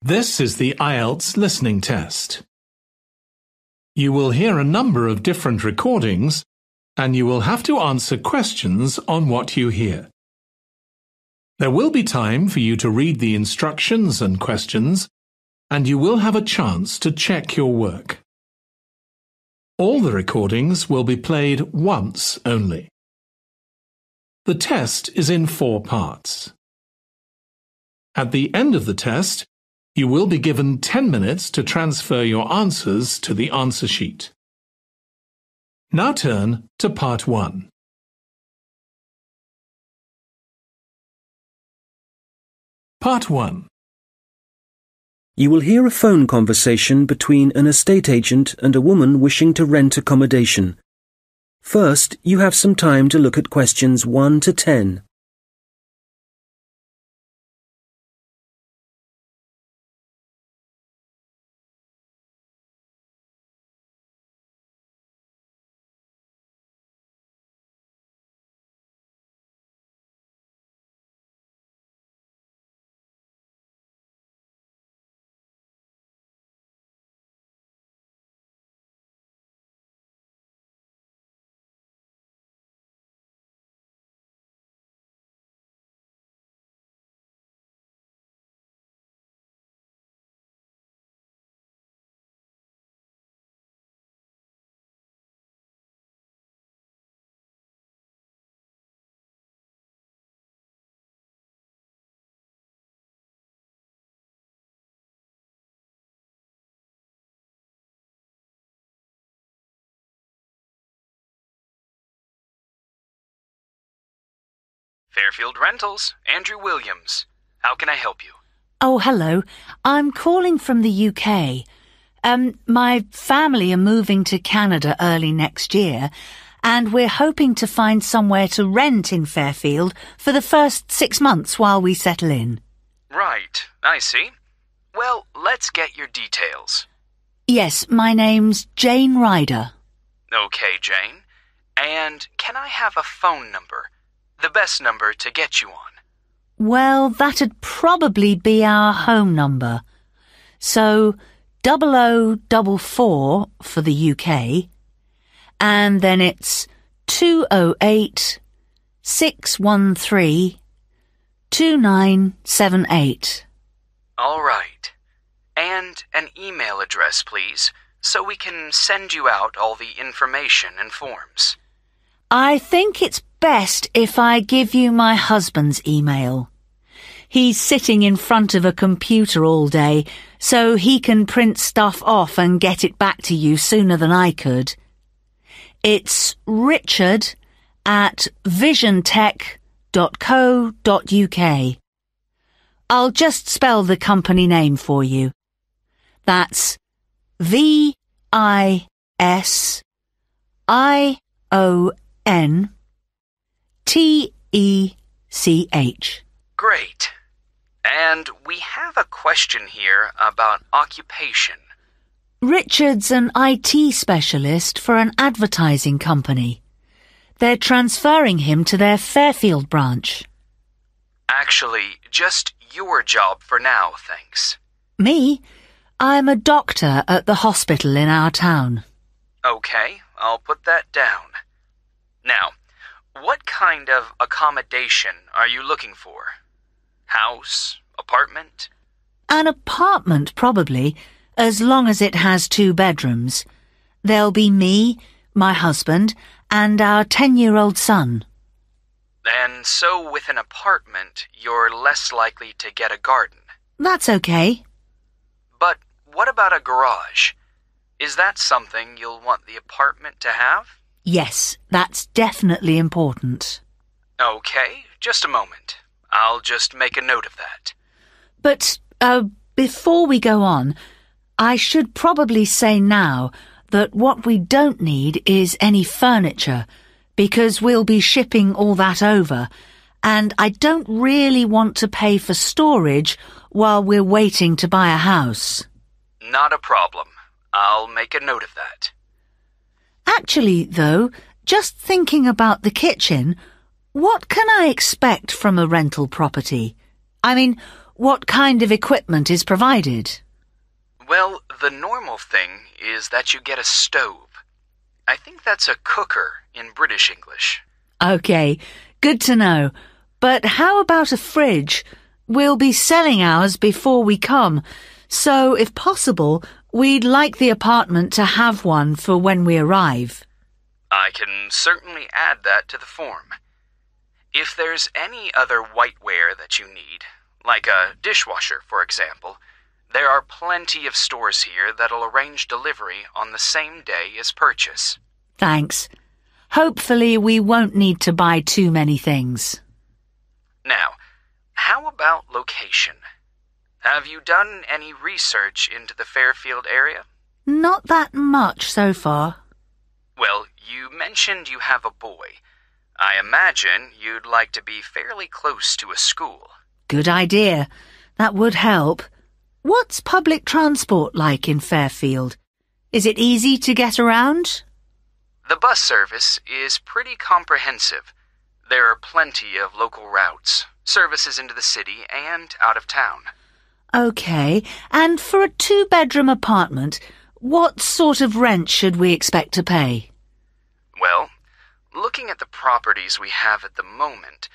This is the IELTS listening test. You will hear a number of different recordings, and you will have to answer questions on what you hear. There will be time for you to read the instructions and questions, and you will have a chance to check your work. All the recordings will be played once only. The test is in 4 parts. At the end of the test, you will be given 10 minutes to transfer your answers to the answer sheet. Now turn to Part 1. Part 1. You will hear a phone conversation between an estate agent and a woman wishing to rent accommodation. First, you have some time to look at questions 1 to 10. Fairfield Rentals, Andrew Williams. How can I help you? Oh, hello. I'm calling from the UK. My family are moving to Canada early next year, and we're hoping to find somewhere to rent in Fairfield for the first 6 months while we settle in. Right, I see. Well, let's get your details. Yes, my name's Jane Ryder. Okay, Jane. And can I have a phone number? The best number to get you on. Well, that'd probably be our home number. So, 0044 for the UK, and then it's 208 613 2978. All right. And an email address, please, so we can send you out all the information and forms. I think it's best if I give you my husband's email. He's sitting in front of a computer all day, so he can print stuff off and get it back to you sooner than I could. It's richard@visiontech.co.uk. I'll just spell the company name for you. That's VISIONTECH. Great. And we have a question here about occupation. Richard's an IT specialist for an advertising company. They're transferring him to their Fairfield branch. Actually, just your job for now, thanks. Me? I'm a doctor at the hospital in our town. Okay, I'll put that down. Now, what kind of accommodation are you looking for? House? Apartment? An apartment, probably, as long as it has 2 bedrooms. There'll be me, my husband, and our 10-year-old son. And so with an apartment, you're less likely to get a garden. That's okay. But what about a garage? Is that something you'll want the apartment to have? Yes, that's definitely important. Okay, just a moment. I'll just make a note of that. But, before we go on, I should probably say now that what we don't need is any furniture, because we'll be shipping all that over, and I don't really want to pay for storage while we're waiting to buy a house. Not a problem. I'll make a note of that. Actually, though, just thinking about the kitchen, what can I expect from a rental property? I mean, what kind of equipment is provided? Well, the normal thing is that you get a stove. I think that's a cooker in British English. OK, good to know. But how about a fridge? We'll be selling ours before we come, so if possible, we'd like the apartment to have one for when we arrive. I can certainly add that to the form. If there's any other whiteware that you need, like a dishwasher, for example, there are plenty of stores here that'll arrange delivery on the same day as purchase. Thanks. Hopefully we won't need to buy too many things. Now, how about location? Have you done any research into the Fairfield area? Not that much so far. Well, you mentioned you have a boy. I imagine you'd like to be fairly close to a school. Good idea. That would help. What's public transport like in Fairfield? Is it easy to get around? The bus service is pretty comprehensive. There are plenty of local routes, services into the city and out of town. OK, and for a 2-bedroom apartment, what sort of rent should we expect to pay? Well, looking at the properties we have at the moment,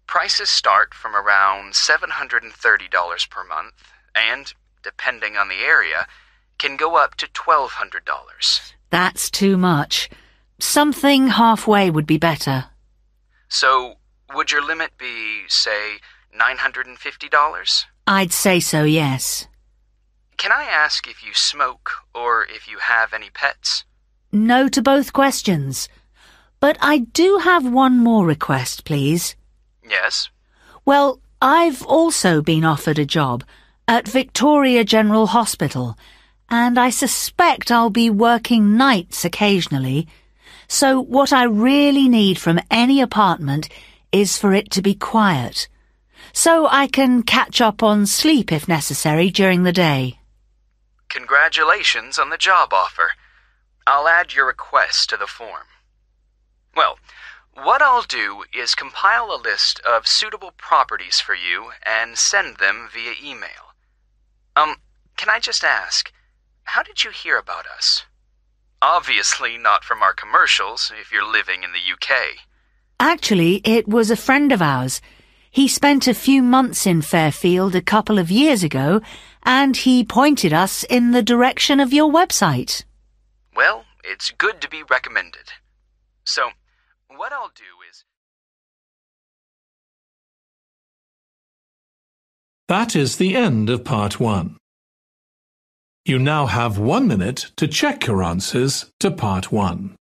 prices start from around $730 per month and, depending on the area, can go up to $1,200. That's too much. Something halfway would be better. So, would your limit be, say, $950? I'd say so, yes. Can I ask if you smoke or if you have any pets? No to both questions. But I do have one more request, please. Yes? Well, I've also been offered a job at Victoria General Hospital, and I suspect I'll be working nights occasionally. So what I really need from any apartment is for it to be quiet, so I can catch up on sleep if necessary during the day. Congratulations on the job offer. I'll add your request to the form. Well, what I'll do is compile a list of suitable properties for you and send them via email. Can I just ask, how did you hear about us? Obviously not from our commercials if you're living in the UK. Actually, it was a friend of ours. He spent a few months in Fairfield a couple of years ago, and he pointed us in the direction of your website. Well, it's good to be recommended. So, what I'll do is... That is the end of part 1. You now have 1 minute to check your answers to part 1.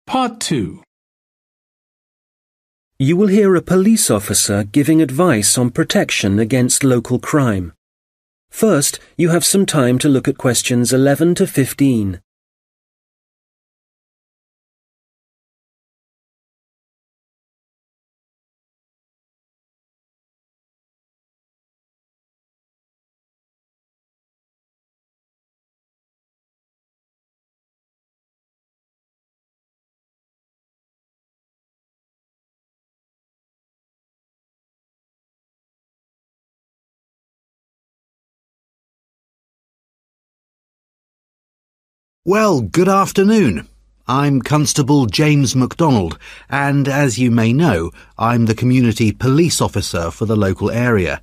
Part 2. You will hear a police officer giving advice on protection against local crime. First, you have some time to look at questions 11 to 15. Well, good afternoon. I'm Constable James MacDonald, and as you may know, I'm the community police officer for the local area.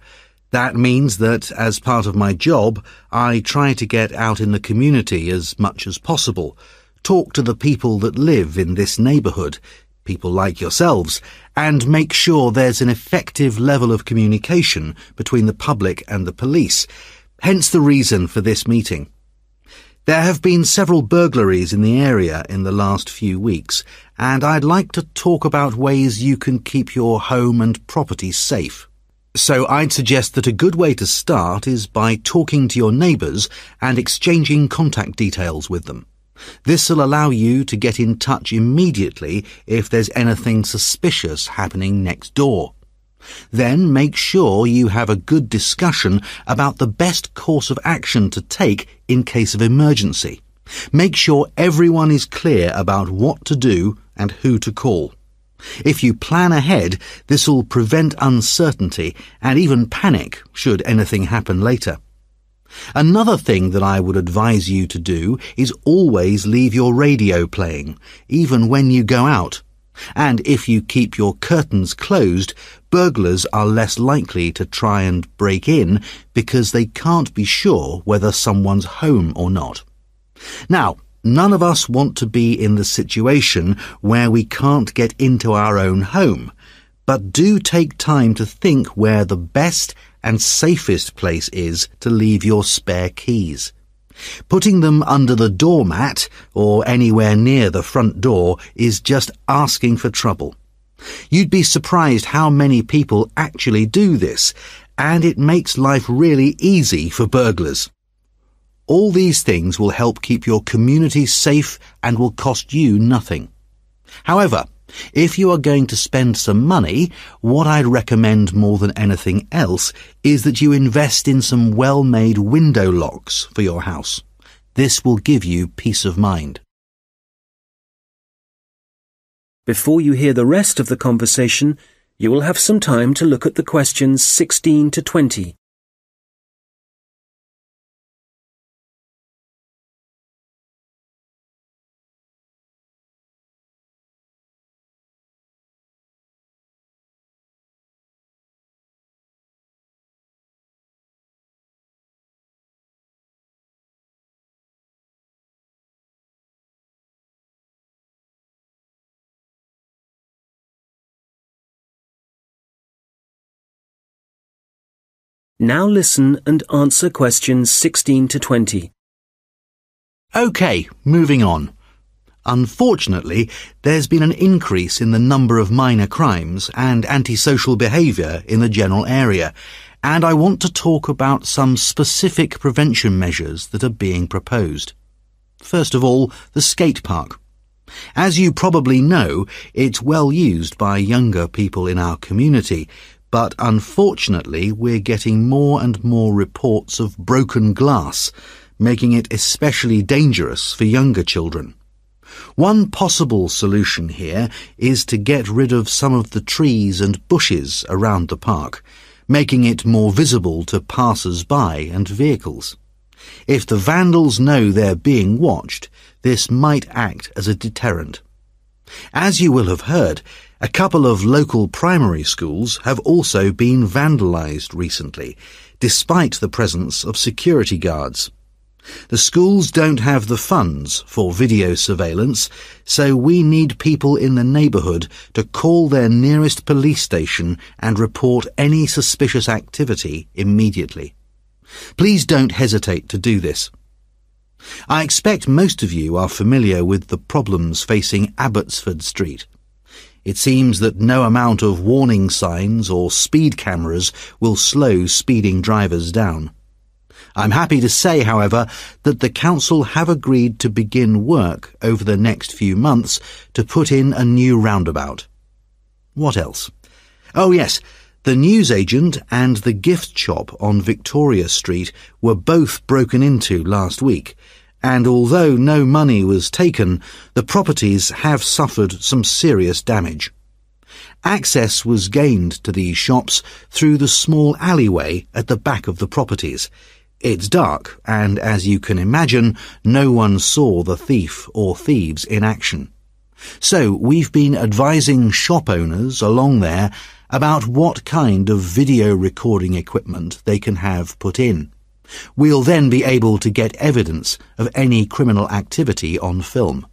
That means that, as part of my job, I try to get out in the community as much as possible, talk to the people that live in this neighbourhood, people like yourselves, and make sure there's an effective level of communication between the public and the police, hence the reason for this meeting. There have been several burglaries in the area in the last few weeks, and I'd like to talk about ways you can keep your home and property safe. So I'd suggest that a good way to start is by talking to your neighbours and exchanging contact details with them. This will allow you to get in touch immediately if there's anything suspicious happening next door. Then make sure you have a good discussion about the best course of action to take in case of emergency. Make sure everyone is clear about what to do and who to call. If you plan ahead, this will prevent uncertainty and even panic should anything happen later. Another thing that I would advise you to do is always leave your radio playing, even when you go out. And if you keep your curtains closed, burglars are less likely to try and break in because they can't be sure whether someone's home or not. Now, none of us want to be in the situation where we can't get into our own home, but do take time to think where the best and safest place is to leave your spare keys. Putting them under the doormat or anywhere near the front door is just asking for trouble. You'd be surprised how many people actually do this, and it makes life really easy for burglars. All these things will help keep your community safe and will cost you nothing. However, if you are going to spend some money, what I'd recommend more than anything else is that you invest in some well-made window locks for your house. This will give you peace of mind. Before you hear the rest of the conversation, you will have some time to look at the questions 16 to 20. Now listen and answer questions 16 to 20. OK, moving on. Unfortunately, there's been an increase in the number of minor crimes and antisocial behaviour in the general area, and I want to talk about some specific prevention measures that are being proposed. First of all, the skate park. As you probably know, it's well used by younger people in our community, but unfortunately we're getting more and more reports of broken glass, making it especially dangerous for younger children. One possible solution here is to get rid of some of the trees and bushes around the park, making it more visible to passers-by and vehicles. If the vandals know they're being watched, this might act as a deterrent. As you will have heard, a couple of local primary schools have also been vandalised recently, despite the presence of security guards. The schools don't have the funds for video surveillance, so we need people in the neighbourhood to call their nearest police station and report any suspicious activity immediately. Please don't hesitate to do this. I expect most of you are familiar with the problems facing Abbotsford Street. It seems that no amount of warning signs or speed cameras will slow speeding drivers down. I'm happy to say, however, that the council have agreed to begin work over the next few months to put in a new roundabout. What else? Oh yes, the newsagent and the gift shop on Victoria Street were both broken into last week, and although no money was taken, the properties have suffered some serious damage. Access was gained to these shops through the small alleyway at the back of the properties. It's dark, and as you can imagine, no one saw the thief or thieves in action. So we've been advising shop owners along there about what kind of video recording equipment they can have put in. We'll then be able to get evidence of any criminal activity on film.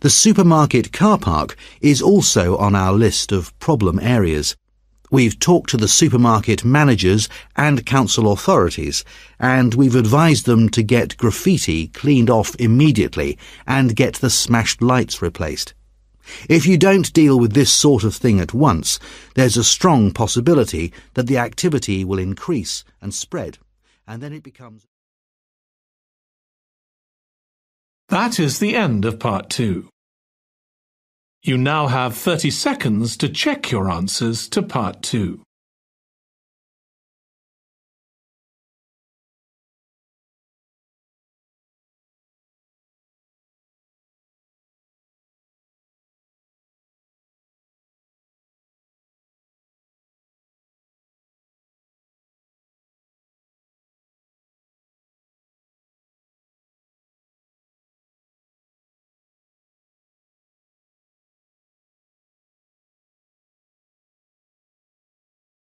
The supermarket car park is also on our list of problem areas. We've talked to the supermarket managers and council authorities, and we've advised them to get graffiti cleaned off immediately and get the smashed lights replaced. If you don't deal with this sort of thing at once, there's a strong possibility that the activity will increase and spread, and then it becomes... That is the end of part 2. You now have 30 seconds to check your answers to part 2.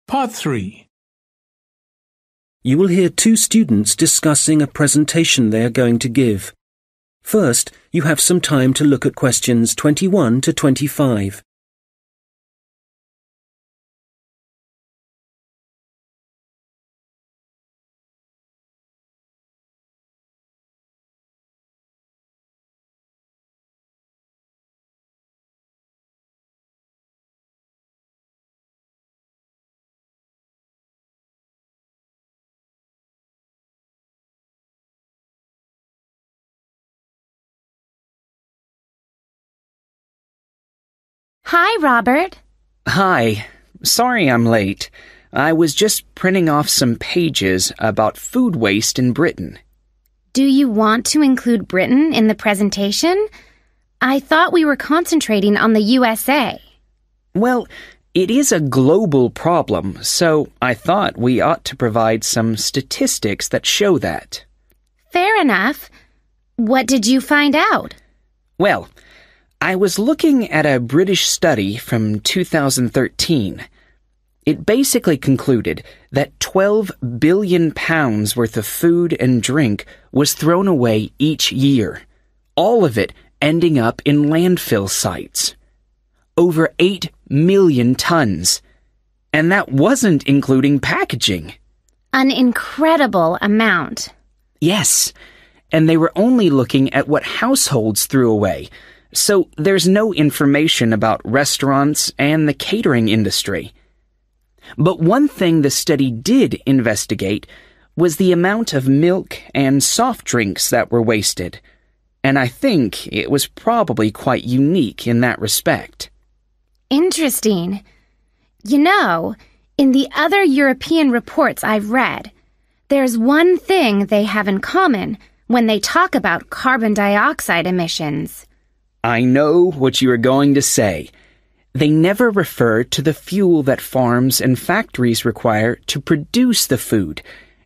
Part 3. You will hear two students discussing a presentation they are going to give. First, you have some time to look at questions 21 to 25. Hi, Robert. Hi. Sorry I'm late. I was just printing off some pages about food waste in Britain. Do you want to include Britain in the presentation? I thought we were concentrating on the USA. Well, it is a global problem, so I thought we ought to provide some statistics that show that. Fair enough. What did you find out? Well, I was looking at a British study from 2013. It basically concluded that 12 billion pounds worth of food and drink was thrown away each year, all of it ending up in landfill sites. Over 8 million tons. And that wasn't including packaging. An incredible amount. Yes, and they were only looking at what households threw away, so there's no information about restaurants and the catering industry. But one thing the study did investigate was the amount of milk and soft drinks that were wasted, and I think it was probably quite unique in that respect. Interesting. You know, in the other European reports I've read, there's one thing they have in common when they talk about carbon dioxide emissions. I know what you are going to say. They never refer to the fuel that farms and factories require to produce the food,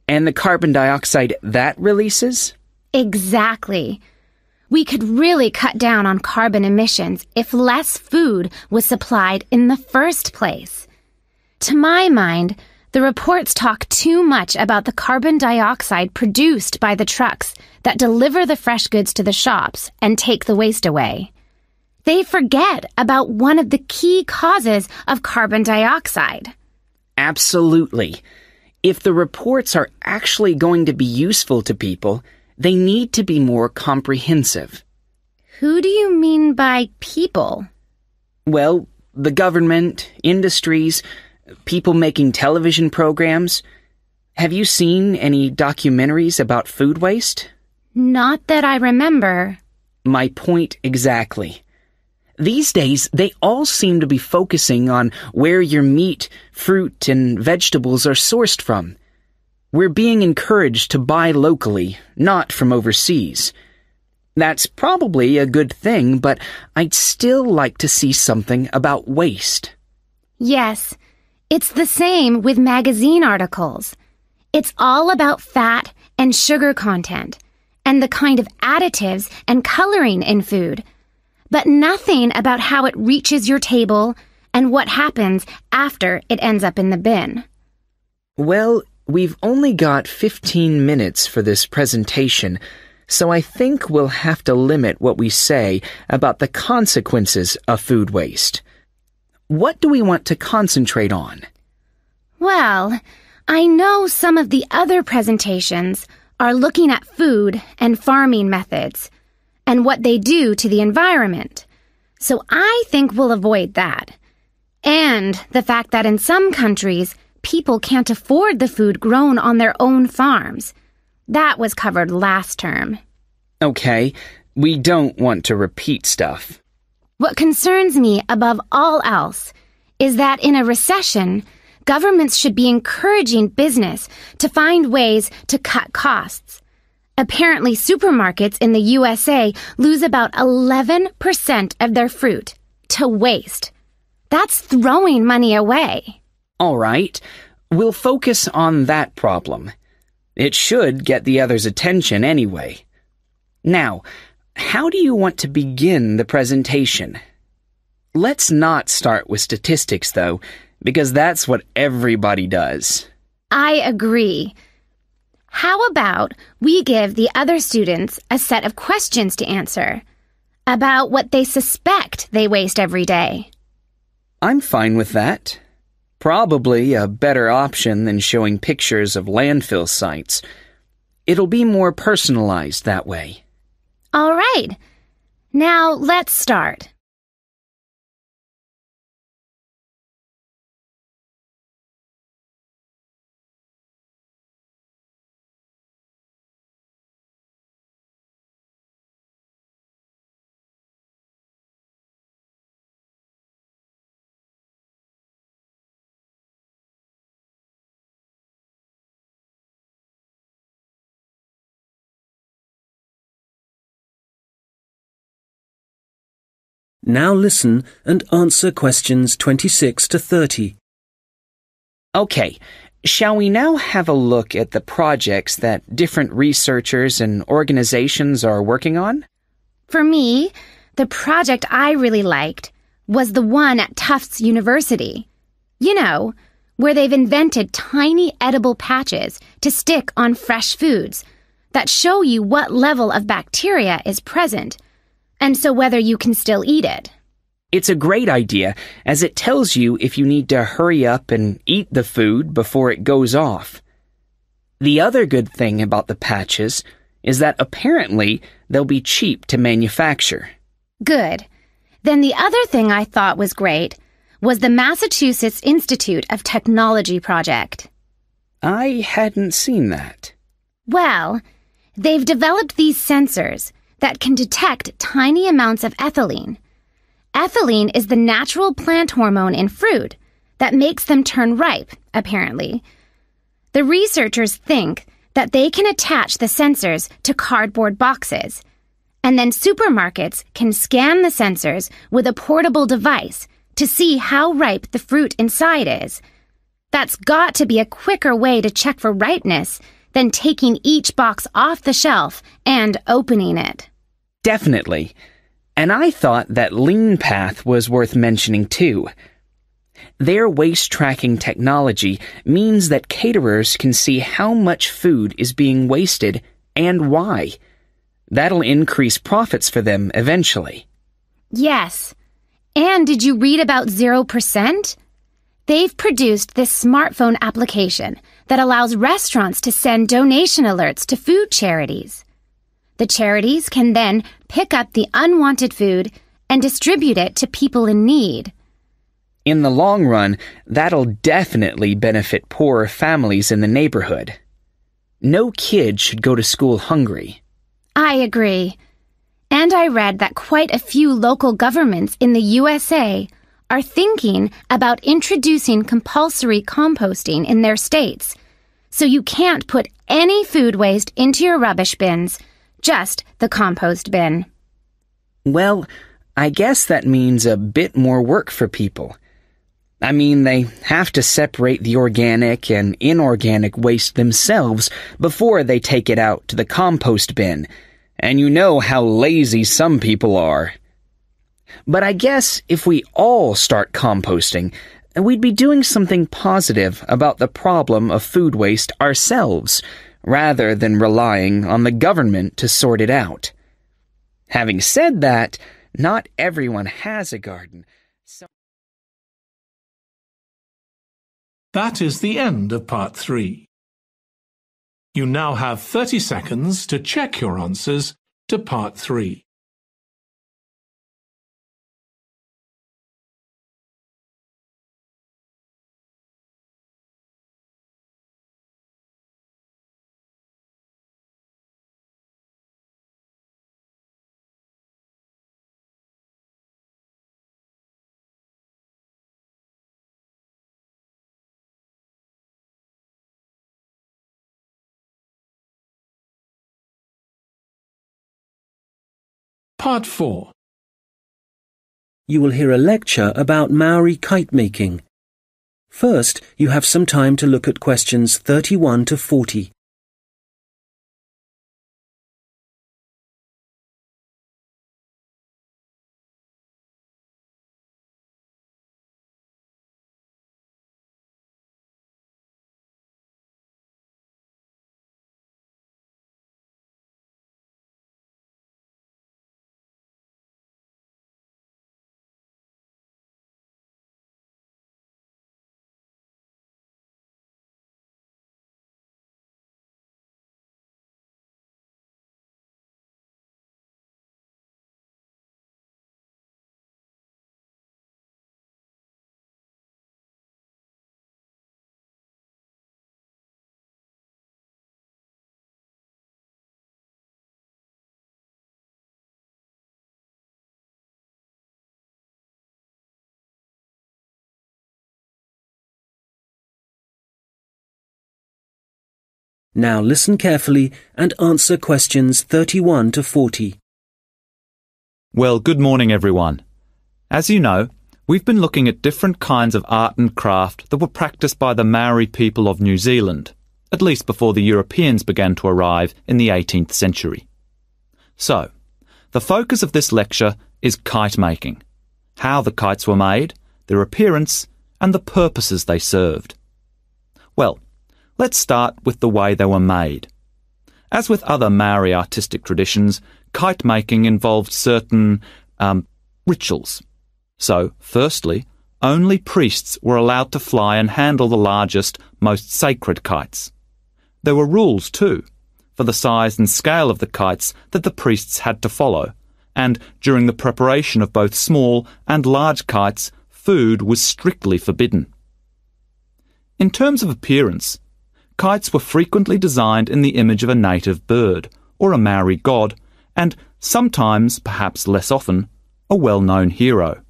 and the carbon dioxide that releases? Exactly. We could really cut down on carbon emissions if less food was supplied in the first place. To my mind, the reports talk too much about the carbon dioxide produced by the trucks that deliver the fresh goods to the shops and take the waste away. They forget about one of the key causes of carbon dioxide. Absolutely. If the reports are actually going to be useful to people, they need to be more comprehensive. Who do you mean by people? Well, the government, industries, people making television programs. Have you seen any documentaries about food waste? Not that I remember. My point exactly. These days, they all seem to be focusing on where your meat, fruit, and vegetables are sourced from. We're being encouraged to buy locally, not from overseas. That's probably a good thing, but I'd still like to see something about waste. Yes, it's the same with magazine articles. It's all about fat and sugar content, and the kind of additives and coloring in food, but nothing about how it reaches your table and what happens after it ends up in the bin. Well, we've only got 15 minutes for this presentation, so I think we'll have to limit what we say about the consequences of food waste. What do we want to concentrate on? Well, I know some of the other presentations are looking at food and farming methods and what they do to the environment. So I think we'll avoid that. And the fact that in some countries, people can't afford the food grown on their own farms. That was covered last term. Okay, we don't want to repeat stuff. What concerns me above all else is that in a recession, governments should be encouraging business to find ways to cut costs. Apparently, supermarkets in the USA lose about 11% of their fruit to waste. That's throwing money away. All right, we'll focus on that problem. It should get the others' attention anyway. Now, how do you want to begin the presentation? Let's not start with statistics, though, because that's what everybody does. I agree. How about we give the other students a set of questions to answer about what they suspect they waste every day? I'm fine with that. Probably a better option than showing pictures of landfill sites. It'll be more personalized that way. All right. Now let's start. Now listen and answer questions 26 to 30. Okay, shall we now have a look at the projects that different researchers and organizations are working on? For me, the project I really liked was the one at Tufts University. You know, where they've invented tiny edible patches to stick on fresh foods that show you what level of bacteria is present, and so whether you can still eat it. It's a great idea, as it tells you if you need to hurry up and eat the food before it goes off. The other good thing about the patches is that apparently they'll be cheap to manufacture. Good. Then the other thing I thought was great was the Massachusetts Institute of Technology project. I hadn't seen that. Well, they've developed these sensors that can detect tiny amounts of ethylene. Ethylene is the natural plant hormone in fruit that makes them turn ripe, apparently. The researchers think that they can attach the sensors to cardboard boxes, and then supermarkets can scan the sensors with a portable device to see how ripe the fruit inside is. That's got to be a quicker way to check for ripeness than taking each box off the shelf and opening it. Definitely. And I thought that Lean Path was worth mentioning too. Their waste tracking technology means that caterers can see how much food is being wasted and why. That'll increase profits for them eventually. Yes. And did you read about 0%? They've produced this smartphone application that allows restaurants to send donation alerts to food charities. The charities can then pick up the unwanted food and distribute it to people in need. In the long run, that'll definitely benefit poorer families in the neighborhood. No kid should go to school hungry. I agree. And I read that quite a few local governments in the USA are thinking about introducing compulsory composting in their states. So you can't put any food waste into your rubbish bins, just the compost bin. Well, I guess that means a bit more work for people. I mean, they have to separate the organic and inorganic waste themselves before they take it out to the compost bin, and you know how lazy some people are. But I guess if we all start composting, we'd be doing something positive about the problem of food waste ourselves, rather than relying on the government to sort it out. Having said that, not everyone has a garden. That is the end of part 3. You now have 30 seconds to check your answers to part 3. Part 4. You will hear a lecture about Maori kite making. First, you have some time to look at questions 31 to 40. Now listen carefully and answer questions 31 to 40. Well, good morning, everyone. As you know, we've been looking at different kinds of art and craft that were practiced by the Maori people of New Zealand, at least before the Europeans began to arrive in the 18th century. So, the focus of this lecture is kite making, how the kites were made, their appearance, and the purposes they served. Well, let's start with the way they were made. As with other Maori artistic traditions, kite making involved certain rituals. So, firstly, only priests were allowed to fly and handle the largest, most sacred kites. There were rules, too, for the size and scale of the kites that the priests had to follow, and during the preparation of both small and large kites, food was strictly forbidden. In terms of appearance, kites were frequently designed in the image of a native bird, or a Maori god, and sometimes, perhaps less often, a well-known hero.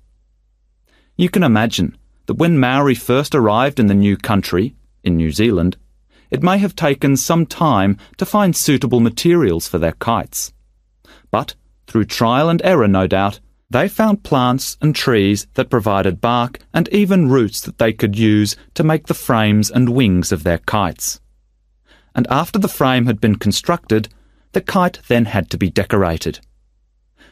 You can imagine that when Maori first arrived in the new country, in New Zealand, it may have taken some time to find suitable materials for their kites. But, through trial and error no doubt, they found plants and trees that provided bark and even roots that they could use to make the frames and wings of their kites. And after the frame had been constructed, the kite then had to be decorated.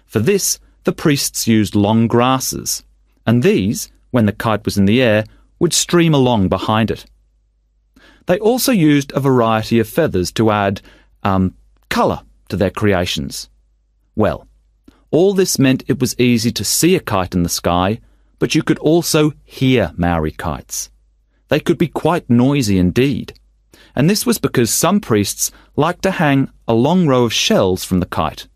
For this, the priests used long grasses, and these, when the kite was in the air, would stream along behind it. They also used a variety of feathers to add colour to their creations. Well, all this meant it was easy to see a kite in the sky, but you could also hear Maori kites. They could be quite noisy indeed, and this was because some priests liked to hang a long row of shells from the kite.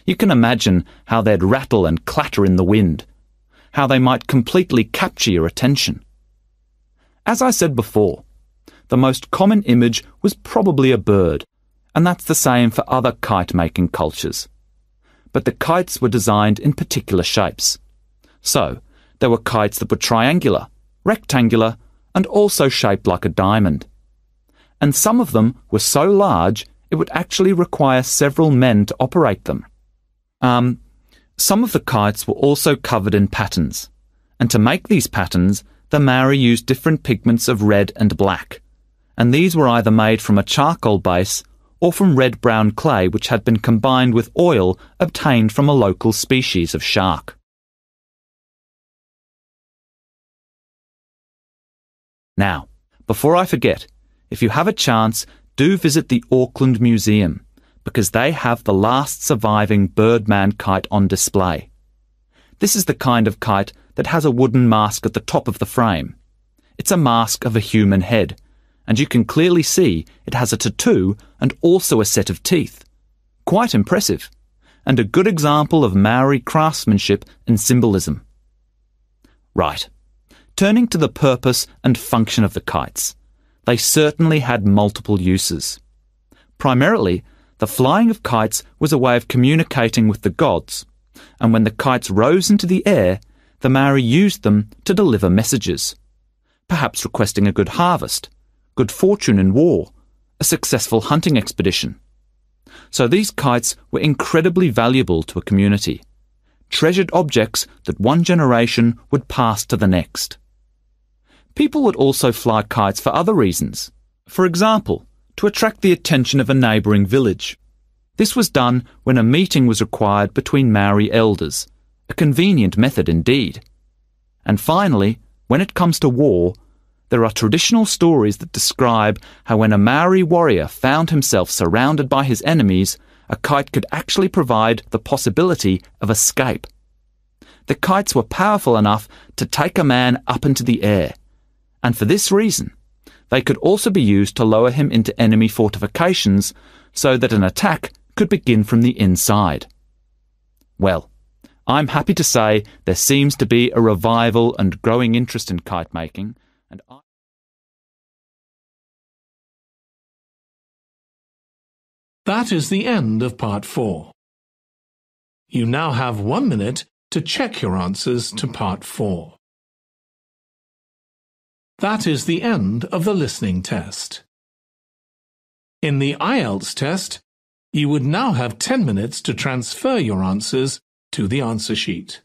You can imagine how they'd rattle and clatter in the wind, how they might completely capture your attention. As I said before, the most common image was probably a bird, and that's the same for other kite-making cultures. But the kites were designed in particular shapes. So, there were kites that were triangular, rectangular, and also shaped like a diamond. And some of them were so large it would actually require several men to operate them. Some of the kites were also covered in patterns, and to make these patterns, the Maori used different pigments of red and black, and these were either made from a charcoal base or from red-brown clay which had been combined with oil obtained from a local species of shark. Now, before I forget, if you have a chance, do visit the Auckland Museum, because they have the last surviving Birdman kite on display. This is the kind of kite that has a wooden mask at the top of the frame. It's a mask of a human head, and you can clearly see it has a tattoo and also a set of teeth. Quite impressive, and a good example of Maori craftsmanship and symbolism. Right, turning to the purpose and function of the kites. They certainly had multiple uses. Primarily, the flying of kites was a way of communicating with the gods, and when the kites rose into the air, the Maori used them to deliver messages, perhaps requesting a good harvest, good fortune in war, a successful hunting expedition. So these kites were incredibly valuable to a community, treasured objects that one generation would pass to the next. People would also fly kites for other reasons. For example, to attract the attention of a neighbouring village. This was done when a meeting was required between Maori elders, a convenient method indeed. And finally, when it comes to war, there are traditional stories that describe how when a Maori warrior found himself surrounded by his enemies, a kite could actually provide the possibility of escape. The kites were powerful enough to take a man up into the air, and for this reason, they could also be used to lower him into enemy fortifications so that an attack could begin from the inside. Well, I'm happy to say there seems to be a revival and growing interest in kite making, and That is the end of part 4. You now have 1 minute to check your answers to part 4. That is the end of the listening test. In the IELTS test, you would now have 10 minutes to transfer your answers to the answer sheet.